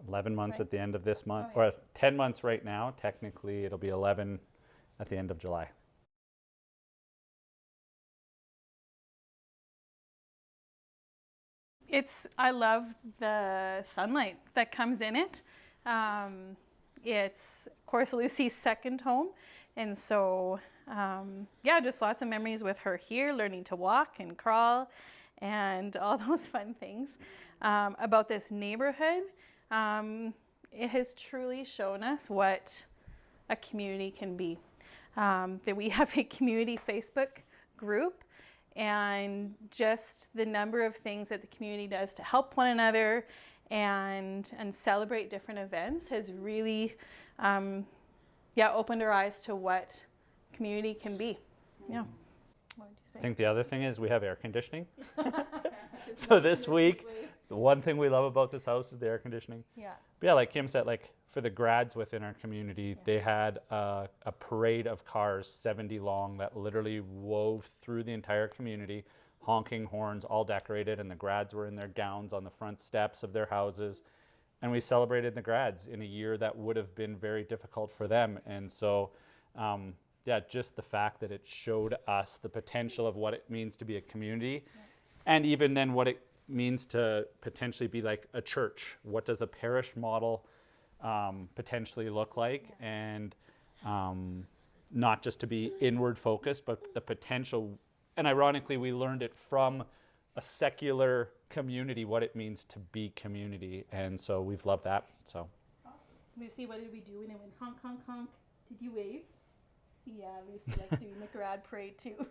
11 months Right. at the end of this month, Oh, yeah. or 10 months right now. Technically, it'll be 11 at the end of July. I love the sunlight that comes in it. It's, of course, Lucy's second home. And so, yeah, just lots of memories with her here, learning to walk and crawl and all those fun things. About this neighborhood, it has truly shown us what a community can be. That we have a community Facebook group, and just the number of things that the community does to help one another and celebrate different events has really opened our eyes to what community can be. Yeah. What would you say? I think the other thing is we have air conditioning. So this week, the one thing we love about this house is the air conditioning. Yeah. But yeah, like Kim said, like for the grads within our community, they had a parade of cars, 70 long, that literally wove through the entire community, honking horns, all decorated, and the grads were in their gowns on the front steps of their houses. And we celebrated the grads in a year that would have been very difficult for them. And so, yeah, just the fact that it showed us the potential of what it means to be a community, and even then what it means to potentially be like a church. What does a parish model potentially look like? And not just to be inward focused, but the potential. And ironically, we learned it from a secular community, what it means to be community. And so we've loved that. So Awesome. Lucy, what did we do when it went honk, honk, honk? Did you wave? Yeah, Lucy liked doing the grad parade too.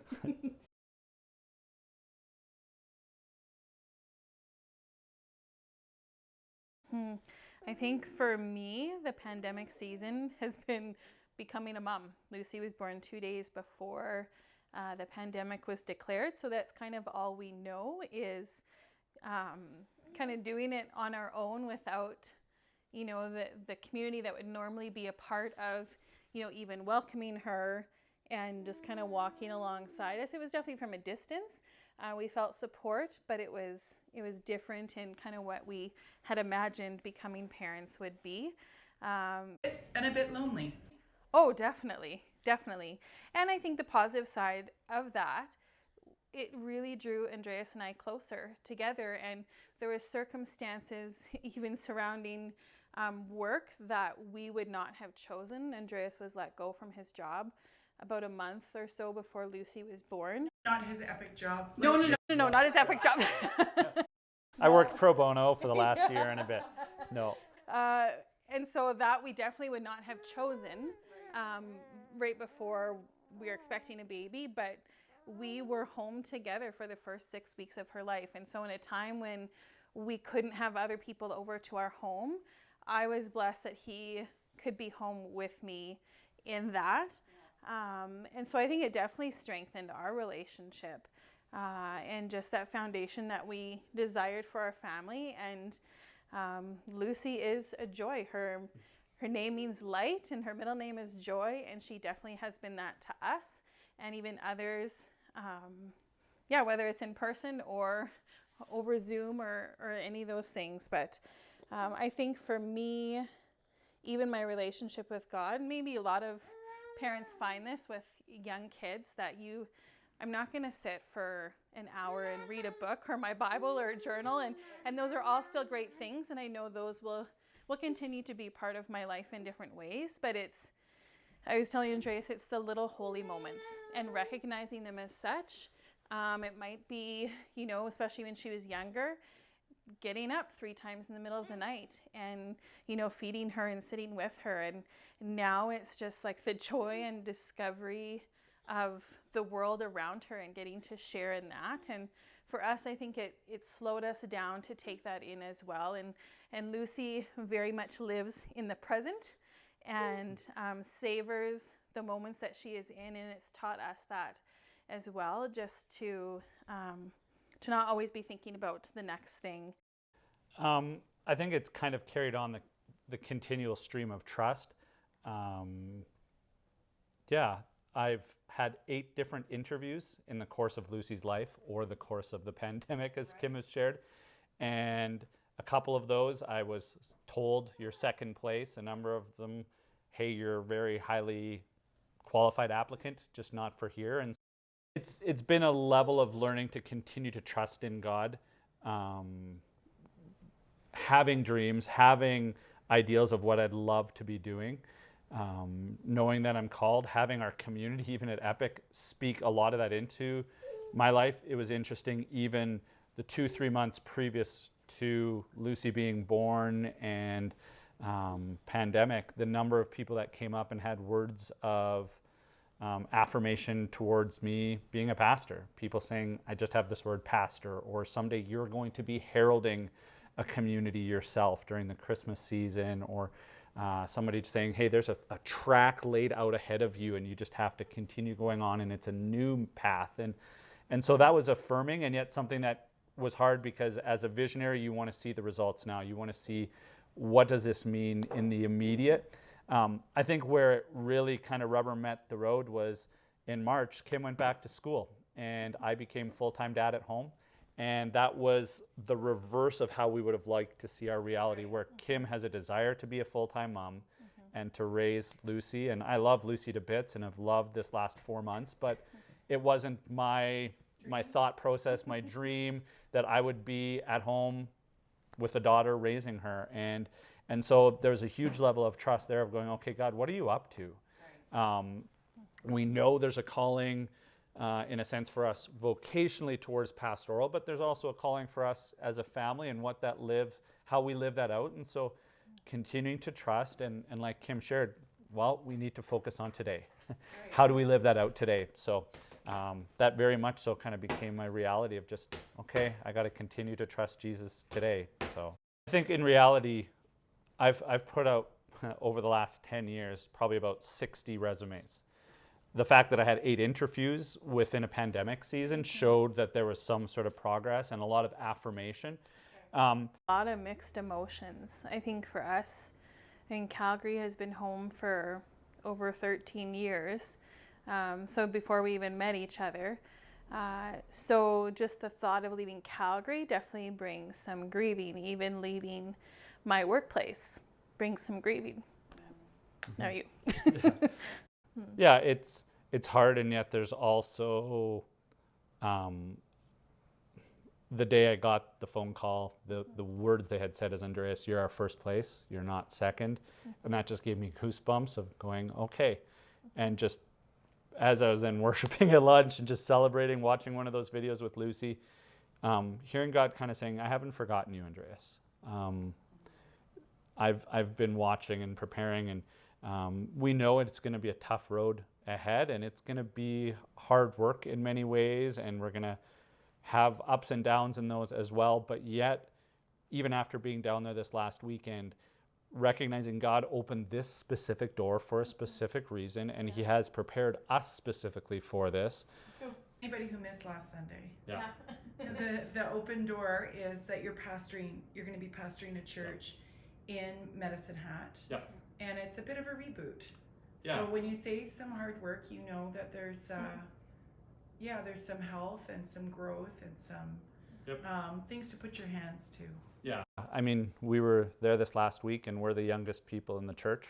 I think for me, the pandemic season has been becoming a mom. Lucy was born 2 days before the pandemic was declared, so that's kind of all we know is kind of doing it on our own without, the community that would normally be a part of, even welcoming her and just kind of walking alongside us. It was definitely from a distance. We felt support, but it was different in kind of what we had imagined becoming parents would be. And a bit lonely. Oh, definitely. And I think the positive side of that, it really drew Andreas and I closer together. And there were circumstances even surrounding work that we would not have chosen. Andreas was let go from his job about a month or so before Lucy was born. Not his epic job. No, not his epic job. I worked pro bono for the last year and a bit. No. And so that we definitely would not have chosen right before we were expecting a baby, but we were home together for the first 6 weeks of her life. And so in a time when we couldn't have other people over to our home, I was blessed that he could be home with me in that. And so I think it definitely strengthened our relationship and just that foundation that we desired for our family. And Lucy is a joy. Her name means light, and her middle name is Joy, and she definitely has been that to us and even others. Whether it's in person or over Zoom or any of those things. But I think for me, even my relationship with God, maybe a lot of parents find this with young kids, that I'm not going to sit for an hour and read a book or my Bible or a journal, and those are all still great things, and I know those will continue to be part of my life in different ways. But I was telling Andreas, it's the little holy moments and recognizing them as such. It might be, especially when she was younger, getting up 3 times in the middle of the night and, feeding her and sitting with her. And now it's just like the joy and discovery of the world around her and getting to share in that. And for us, I think it slowed us down to take that in as well. And Lucy very much lives in the present and savors the moments that she is in. And it's taught us that as well, just to not always be thinking about the next thing. I think it's kind of carried on the continual stream of trust. I've had 8 different interviews in the course of Lucy's life or the course of the pandemic, as Kim has shared. And a couple of those, I was told you're second place. A number of them, hey, you're a very highly qualified applicant, just not for here. And it's been a level of learning to continue to trust in God, having dreams, having ideals of what I'd love to be doing, knowing that I'm called, having our community, even at Epic, speak a lot of that into my life. It was interesting, even the 2-3 months previous to Lucy being born and pandemic, the number of people that came up and had words of affirmation towards me being a pastor. People saying, I just have this word pastor, or someday you're going to be heralding a community yourself during the Christmas season, or somebody saying, hey, there's a track laid out ahead of you and you just have to continue going on and it's a new path. And so that was affirming, and yet something that was hard, because as a visionary, you want to see the results now. You want to see, what does this mean in the immediate? I think where it really kind of rubber met the road was in March. Kim went back to school and I became full-time dad at home. And that was the reverse of how we would have liked to see our reality, where Kim has a desire to be a full-time mom and to raise Lucy. And I love Lucy to bits and have loved this last 4 months, but it wasn't my thought process, my dream that I would be at home with a daughter raising her. And so there's a huge level of trust there of going, okay, God, what are you up to? We know there's a calling in a sense for us vocationally towards pastoral, but there's also a calling for us as a family and what that lives, how we live that out. And so continuing to trust and like Kim shared, well, we need to focus on today. How do we live that out today? So that very much so kind of became my reality of just, okay, I got to continue to trust Jesus today. So I think in reality, I've put out over the last 10 years, probably about 60 resumes. The fact that I had 8 interviews within a pandemic season showed that there was some sort of progress and a lot of affirmation. A lot of mixed emotions. I think for us, Calgary has been home for over 13 years. So before we even met each other. So just the thought of leaving Calgary definitely brings some grieving. Even leaving my workplace brings some grieving. How are you? Yeah, it's hard, and yet there's also the day I got the phone call, the words they had said is, Andreas, you're our first place, you're not second. And that just gave me goosebumps of going, okay. And just as I was then worshiping at lunch and just celebrating, watching one of those videos with Lucy, hearing God kind of saying, I haven't forgotten you, Andreas. I've been watching and preparing, and we know it's going to be a tough road ahead, and it's going to be hard work in many ways, and we're going to have ups and downs in those as well. But yet, even after being down there this last weekend, recognizing God opened this specific door for a specific reason, and He has prepared us specifically for this. So anybody who missed last Sunday, Yeah. the open door is that you're going to be pastoring a church in Medicine Hat. Yep. And it's a bit of a reboot. Yeah. So when you say some hard work, you know that there's some health and some growth and some things to put your hands to. Yeah. I mean, we were there this last week, and we're the youngest people in the church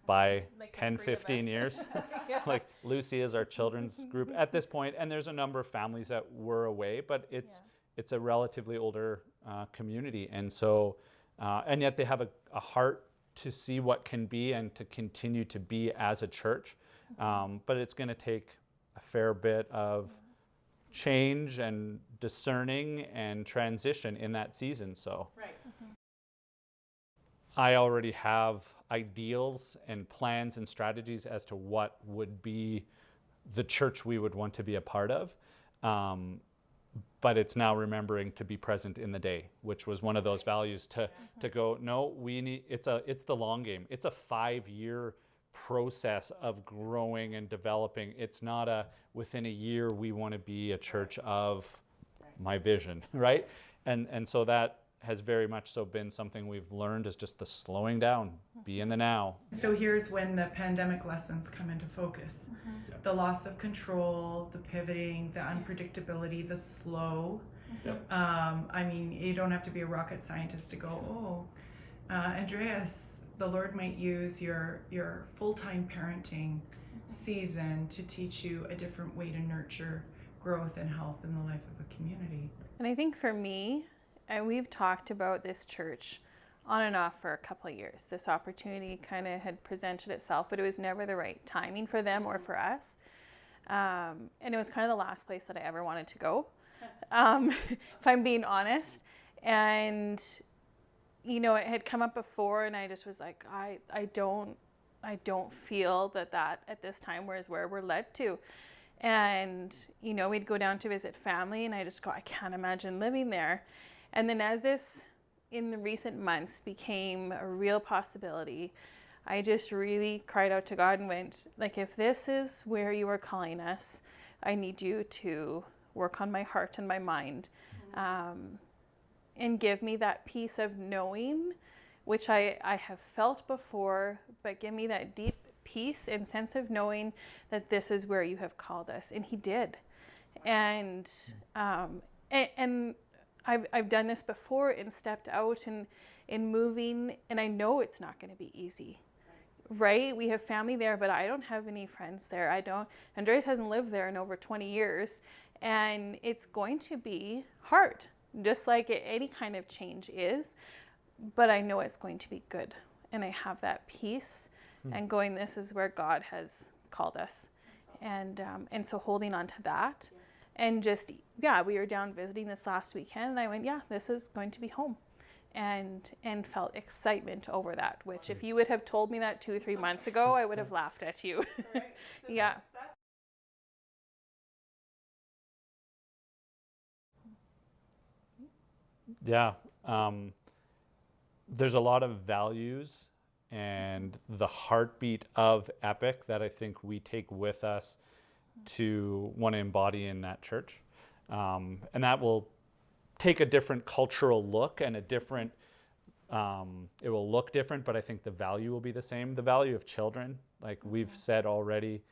by Like 10, 15 years. Yeah. Like Lucy is our children's group at this point, and there's a number of families that were away, but it's a relatively older community. And so, and yet they have a heart to see what can be and to continue to be as a church. But it's going to take a fair bit of change and discerning and transition in that season. So Right. I already have ideals and plans and strategies as to what would be the church we would want to be a part of. But it's now remembering to be present in the day, which was one of those values to go, no, we need, it's the long game. It's a 5-year process of growing and developing. It's not within a year we want to be a church of my vision, right? And so that has very much so been something we've learned, is just the slowing down, be in the now. So here's when the pandemic lessons come into focus. Yeah. The loss of control, the pivoting, the unpredictability, the slow. Yep. I mean, you don't have to be a rocket scientist to go, Andreas, the Lord might use your full-time parenting season to teach you a different way to nurture growth and health in the life of a community. And I think for me, and we've talked about this church on and off for a couple of years. This opportunity kind of had presented itself, but it was never the right timing for them or for us. And it was kind of the last place that I ever wanted to go, if I'm being honest. And, you know, it had come up before, and I just was like, I don't feel that at this time is where we're led to. And, you know, we'd go down to visit family, and I just go, I can't imagine living there. And then as this, in the recent months, became a real possibility, I just really cried out to God and went, like, if this is where you are calling us, I need you to work on my heart and my mind, and give me that peace of knowing, which I have felt before, but give me that deep peace and sense of knowing that this is where you have called us. And he did. And I've done this before and stepped out and in moving, and I know it's not going to be easy. Right? We have family there, but I don't have any friends there. Andreas hasn't lived there in over 20 years, and it's going to be hard, just like any kind of change is, but I know it's going to be good. And I have that peace and going, this is where God has called us. And so holding on to that, and just, we were down visiting this last weekend, and I went, this is going to be home. And felt excitement over that, which if you would have told me that 2 or 3 months ago, I would have laughed at you. Right. So Yeah. Yeah. There's a lot of values and the heartbeat of Epic that I think we take with us to want to embody in that church. And that will take a different cultural look and a different, it will look different, but I think the value will be the same. The value of children, like we've said already,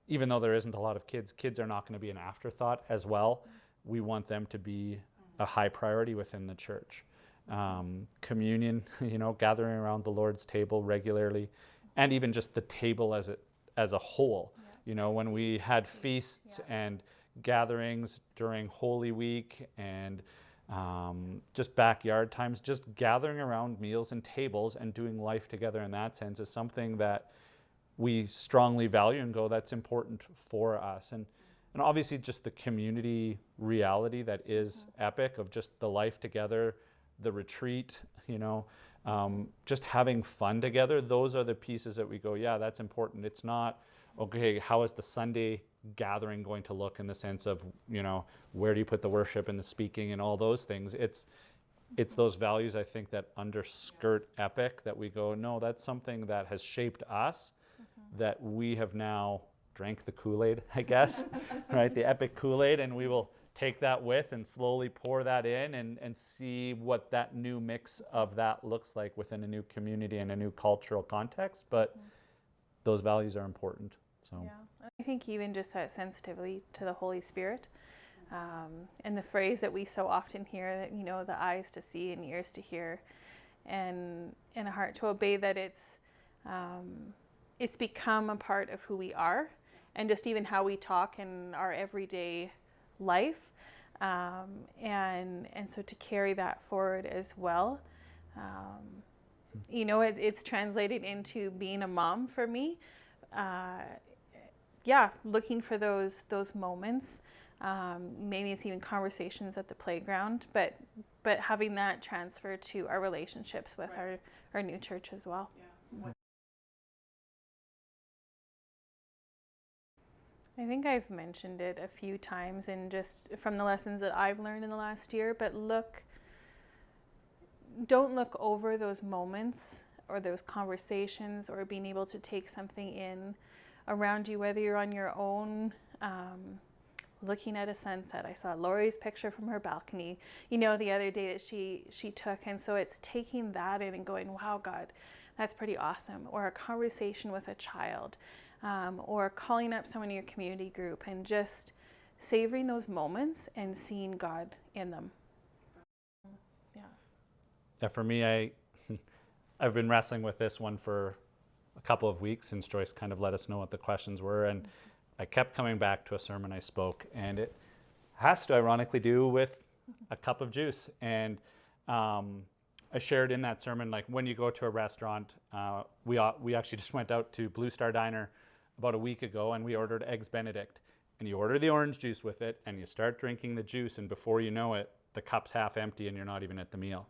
even though there isn't a lot of kids are not going to be an afterthought as well. We want them to be a high priority within the church. Communion, gathering around the Lord's table regularly, and even just the table as a whole. When we had feasts and gatherings during Holy Week and just backyard times, just gathering around meals and tables and doing life together in that sense is something that we strongly value and go, that's important for us. And obviously just the community reality that is Epic, of just the life together, the retreat, just having fun together. Those are the pieces that we go, that's important. It's not, okay, how is the Sunday gathering going to look in the sense of, where do you put the worship and the speaking and all those things? It's those values, I think, that underskirt Epic, that we go, no, that's something that has shaped us, that we have now drank the Kool-Aid, I guess, right? The Epic Kool-Aid, and we will take that with and slowly pour that in and see what that new mix of that looks like within a new community and a new cultural context. But those values are important. So I think even just that sensitivity to the Holy Spirit, and the phrase that we so often hear, that the eyes to see and ears to hear, and a heart to obey, that it's become a part of who we are, and just even how we talk in our everyday life, and so to carry that forward as well. It's translated into being a mom for me. Looking for those moments. Maybe it's even conversations at the playground, but having that transfer to our relationships with our new church as well. Yeah. I think I've mentioned it a few times, and just from the lessons that I've learned in the last year, but don't look over those moments or those conversations or being able to take something in around you, whether you're on your own, looking at a sunset. I saw Lori's picture from her balcony, the other day that she took. And so it's taking that in and going, wow, God, that's pretty awesome. Or a conversation with a child, or calling up someone in your community group and just savoring those moments and seeing God in them. Yeah, for me, I've been wrestling with this one for a couple of weeks since Joyce kind of let us know what the questions were, and I kept coming back to a sermon I spoke, and it has to ironically do with a cup of juice. And I shared in that sermon, like when you go to a restaurant, we actually just went out to Blue Star Diner about a week ago, and we ordered Eggs Benedict, and you order the orange juice with it, and you start drinking the juice, and before you know it, the cup's half empty and you're not even at the meal.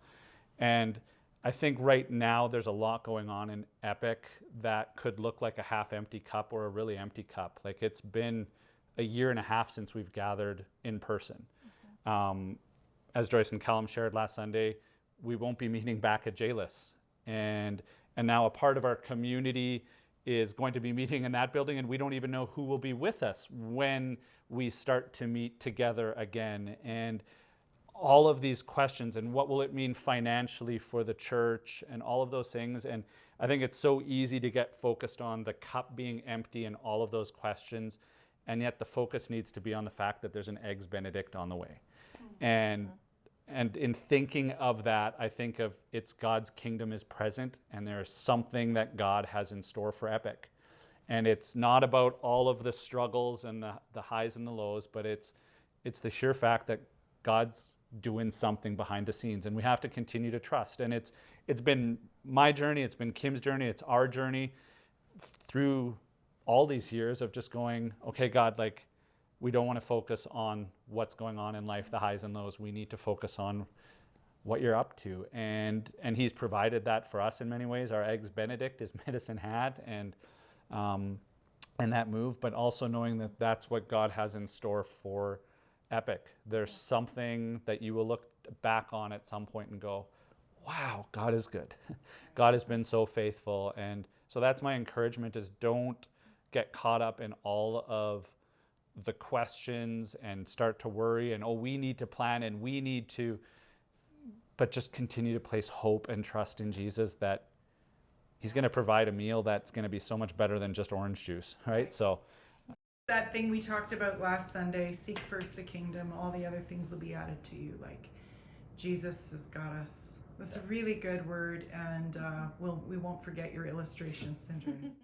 And I think right now there's a lot going on in Epic that could look like a half empty cup or a really empty cup. Like, it's been a year and a half since we've gathered in person. As Joyce and Callum shared last Sunday, we won't be meeting back at JLIS. And now a part of our community is going to be meeting in that building, and we don't even know who will be with us when we start to meet together again. And all of these questions, and what will it mean financially for the church, and all of those things. And I think it's so easy to get focused on the cup being empty and all of those questions, and yet the focus needs to be on the fact that there's an Eggs Benedict on the way. And in thinking of that, I think of it's God's kingdom is present, and there's something that God has in store for Epic. And it's not about all of the struggles and the highs and the lows, but it's the sheer fact that God's doing something behind the scenes, and we have to continue to trust. And it's been my journey, it's been Kim's journey, it's our journey through all these years of just going, okay, God, like, we don't want to focus on what's going on in life, the highs and lows. We need to focus on what you're up to. And he's provided that for us in many ways. Our Eggs Benedict is Medicine Hat and that move, but also knowing that that's what God has in store for Epic. There's something that you will look back on at some point and go, wow, God is good. God has been so faithful. And so that's my encouragement, is don't get caught up in all of the questions and start to worry and, oh, we need to plan and we need to, but just continue to place hope and trust in Jesus that he's going to provide a meal that's going to be so much better than just orange juice, right? So that thing we talked about last Sunday, seek first the kingdom, all the other things will be added to you. Like, Jesus has got us. That's a really good word, and we won't forget your illustrations, Andreas.